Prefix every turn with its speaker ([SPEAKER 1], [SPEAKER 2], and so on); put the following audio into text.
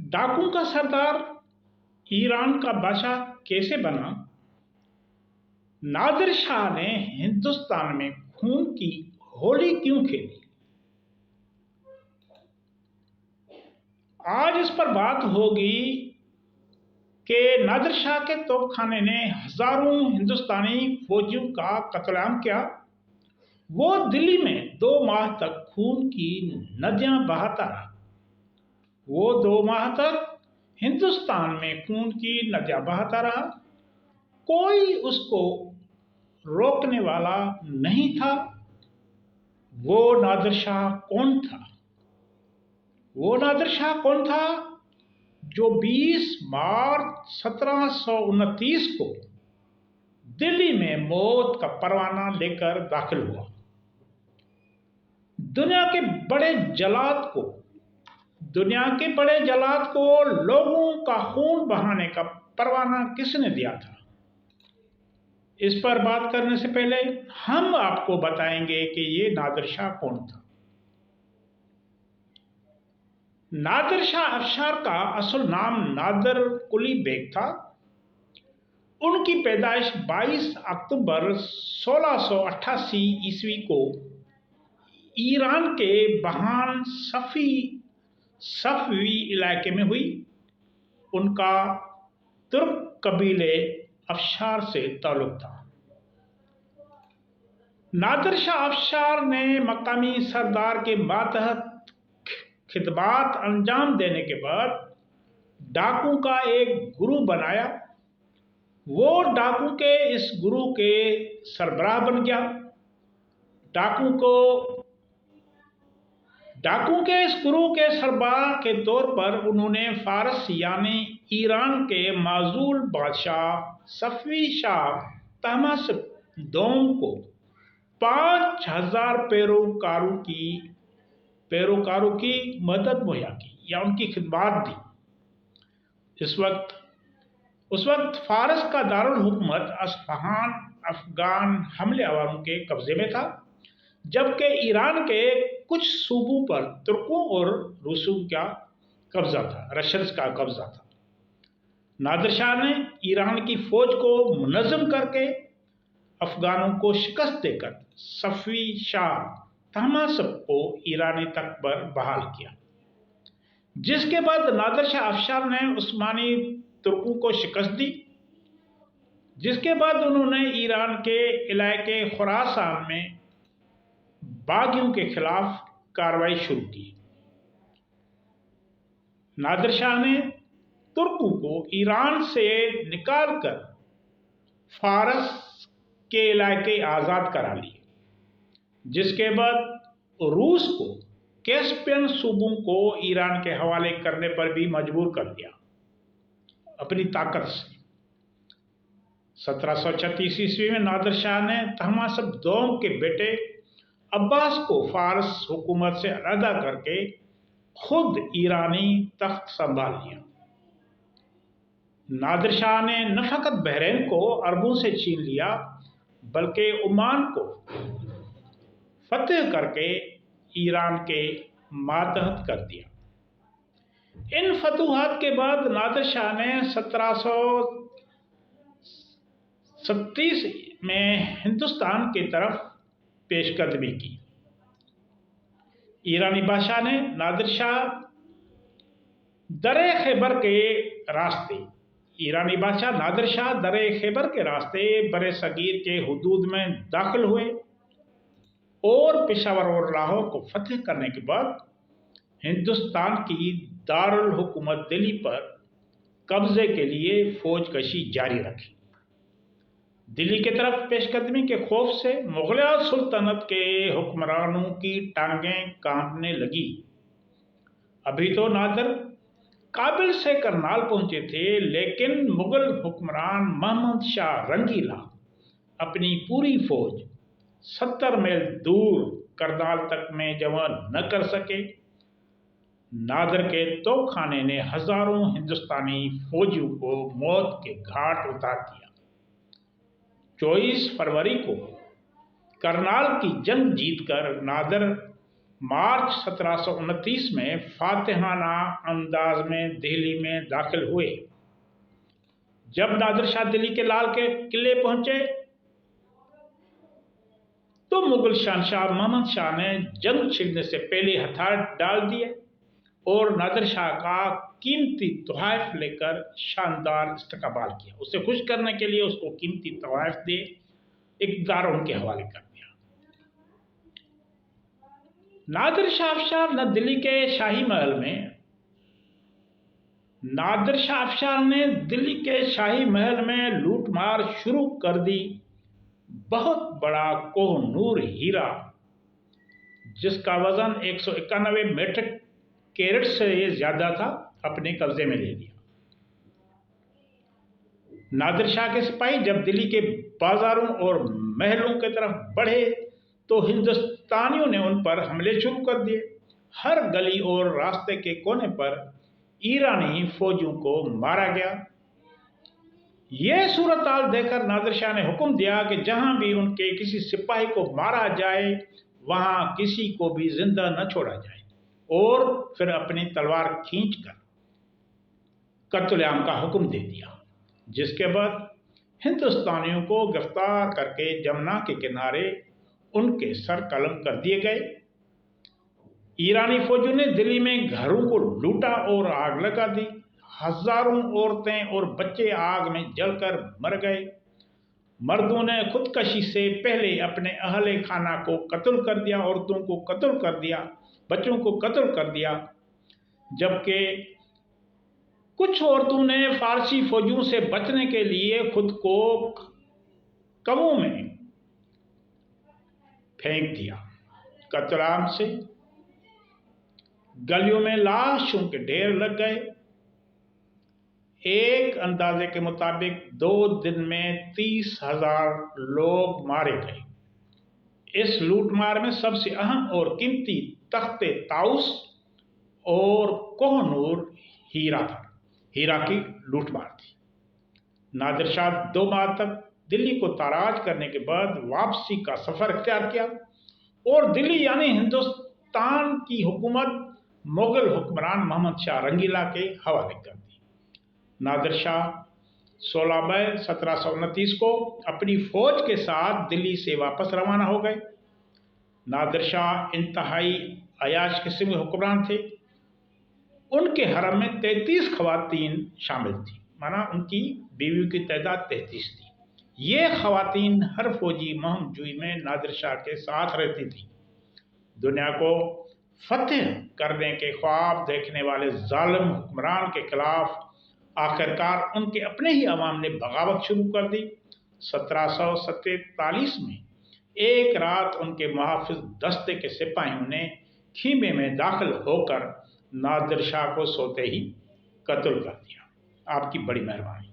[SPEAKER 1] डाकू का सरदार ईरान का बादशाह कैसे बना? नादिर शाह ने हिंदुस्तान में खून की होली क्यों खेली? आज इस पर बात होगी कि नादिर शाह के तोपखाने ने हजारों हिंदुस्तानी फौजियों का कत्लेआम किया। वो दिल्ली में 2 माह तक खून की नदियां बहाता रहा। वो 2 माह तक हिंदुस्तान में खून की नदियां बहाता रहा। कोई उसको रोकने वाला नहीं था। वो नादिर शाह कौन था? वो नादिर शाह कौन था जो 20 मार्च 1729 को दिल्ली में मौत का परवाना लेकर दाखिल हुआ? दुनिया के बड़े जलाद को लोगों का खून बहाने का परवाना किसने दिया था? इस पर बात करने से पहले हम आपको बताएंगे कि ये नादिर शाह कौन था। नादिर शाह अफशार का असल नाम नादिर कुली बेग था। उनकी पैदाइश 22 अक्टूबर 1688 ईस्वी को ईरान के बहान सफवी इलाके में हुई। उनका तुर्क कबीले अफशार से ताल्लुक था। नादिर शाह अफशार ने मकामी सरदार के मातहत खिदमत अंजाम देने के बाद डाकू का एक गुरु बनाया। वो डाकू के इस गुरु के सरबराह बन गया। डाकू के इस गुरु के सरबराह के तौर पर उन्होंने फारस यानी ईरान के माजूल बादशाह सफवी शाह तहमास्प दोम को 5000 पैरोकारों की मदद मुहैया की या उनकी खिदमत दी। उस वक्त फारस का दारुल हुकूमत अस्फहान अफगान हमले आवारों के कब्जे में था, जबकि ईरान के कुछ सूबों पर तुर्कों और रशियंस का कब्जा था। नादिर शाह ने ईरान की फौज को मुनज़्ज़म करके अफगानों को शिकस्त देकर सफवी शाह तहमास्प को ईरानी तख्त पर बहाल किया। जिसके बाद नादिर शाह अफशार ने उस्मानी तुर्कों को शिकस्त दी। जिसके बाद उन्होंने ईरान के इलाके खुरासान में बागियों के खिलाफ कार्रवाई शुरू की। नादिर शाह ने तुर्कों को ईरान से निकालकर फारस के इलाके आज़ाद करा लिए। जिसके बाद रूस को कैस्पियन सूबों को ईरान के हवाले करने पर भी मजबूर कर दिया अपनी ताकत से। 1736 ईस्वी में नादिर शाह ने तहमास्प दोम के बेटे अब्बास को फारस हुकूमत से अलहदा करके खुद ईरानी तख्त संभाल लिया। नादिर शाह ने न फकत बहरीन को अरबों से छीन लिया, बल्कि ओमान को फतेह करके ईरान के मातहत कर दिया। इन फतूहात के बाद नादिर शाह ने 1737 में हिंदुस्तान की तरफ पेशकदमी की। ईरानी बादशाह नादिर शाह दरे खैबर के रास्ते बरे सगीर के हुदूद में दाखिल हुए और पेशावर और लाहौर को फतेह करने के बाद हिंदुस्तान की दारुल हुकूमत दिल्ली पर कब्जे के लिए फौज कशी जारी रखी। दिल्ली की तरफ पेशकदमी के खौफ से मुगलिया सुल्तनत के हुक्मरानों की टांगें कांपने लगी। अभी तो नादिर काबिल से करनाल पहुंचे थे, लेकिन मुगल हुक्मरान मोहम्मद शाह रंगीला अपनी पूरी फौज 70 मील दूर करनाल तक में जमा न कर सके। नादिर के तोपखाने ने हजारों हिंदुस्तानी फौजियों को मौत के घाट उतार दिया। 24 फरवरी को करनाल की जंग जीतकर नादिर مارچ 1729 میں فاتحانہ انداز میں دہلی میں داخل ہوئے۔ جب نادر شاہ دلی کے لال کے قلعے پہنچے تو مغل شہنشاہ محمد شاہ نے جنگ چھڑنے سے پہلے ہتھیار ڈال دیے اور نادر شاہ کا قیمتی تحائف لے کر شاندار استقبال کیا۔ اسے خوش کرنے کے لیے اس کو قیمتی تحائف دے اقتدار ان کے حوالے کر دیا۔ نادر شاہ افشار نے دلی کے شاہی محل میں لوٹ مار شروع کر دی۔ بہت بڑا کوہ نور ہیرا جس کا وزن 191 میٹرک کیرٹ سے زیادہ تھا اپنے قبضے میں لے لیا۔ نادر شاہ کے سپاہی جب دلی کے بازاروں اور محلوں کی طرف بڑھے تو ہندوستانیوں نے ان پر حملے شروع کر دیے۔ ہر گلی اور راستے کے کونے پر ایرانی فوجیوں کو مارا گیا۔ یہ صورتحال دیکھ کر نادر شاہ نے حکم دیا کہ جہاں بھی ان کے کسی سپاہی کو مارا جائے وہاں کسی کو بھی زندہ نہ چھوڑا جائے، اور پھر اپنی تلوار کھینچ کر قتل عام کا حکم دے دیا، جس کے بعد ہندوستانیوں کو گرفتار کر کے جمنا کے کنارے ان کے سر قلم کر دیے گئے۔ ایرانی فوجیوں نے دلی میں گھروں کو لوٹا اور آگ لگا دی۔ ہزاروں عورتیں اور بچے آگ میں جل کر مر گئے۔ مردوں نے خودکشی سے پہلے اپنے اہل خانہ کو قتل کر دیا، عورتوں کو قتل کر دیا، بچوں کو قتل کر دیا، جبکہ کچھ عورتوں نے فارسی فوجیوں سے بچنے کے لیے خود کو کنووں میں پھینک دیا۔ قتل عام سے گلیوں میں لاشوں کے ڈھیر لگ گئے۔ ایک اندازے کے مطابق 2 دن میں 30,000 لوگ مارے گئے۔ اس لوٹ مار میں سب سے اہم اور قیمتی تخت طاؤس اور کوہ نور ہیرا تھا۔ ہیرا کی لوٹ مار تھی۔ نادر شاہ 2 ماہ تک دلی کو تاراج کرنے کے بعد واپسی کا سفر اختیار کیا اور دلی یعنی ہندوستان کی حکومت مغل حکمران محمد شاہ رنگیلا کے حوالے کر دی۔ نادر شاہ 16 مئی 1729 کو اپنی فوج کے ساتھ دلی سے واپس روانہ ہو گئے۔ نادر شاہ انتہائی عیاش قسم کے حکمران تھے۔ ان کے حرم میں 33 خواتین شامل تھیں، مانا ان کی بیویوں کی تعداد 33 تھی۔ یہ خواتین ہر فوجی مہم جوئی میں نادر شاہ کے ساتھ رہتی تھیں۔ دنیا کو فتح کرنے کے خواب دیکھنے والے ظالم حکمران کے خلاف آخرکار ان کے اپنے ہی عوام نے بغاوت شروع کر دی۔ 1747 میں ایک رات ان کے محافظ دستے کے سپاہیوں نے خیمے میں داخل ہو کر نادر شاہ کو سوتے ہی قتل کر دیا۔ آپ کی بڑی مہربانی۔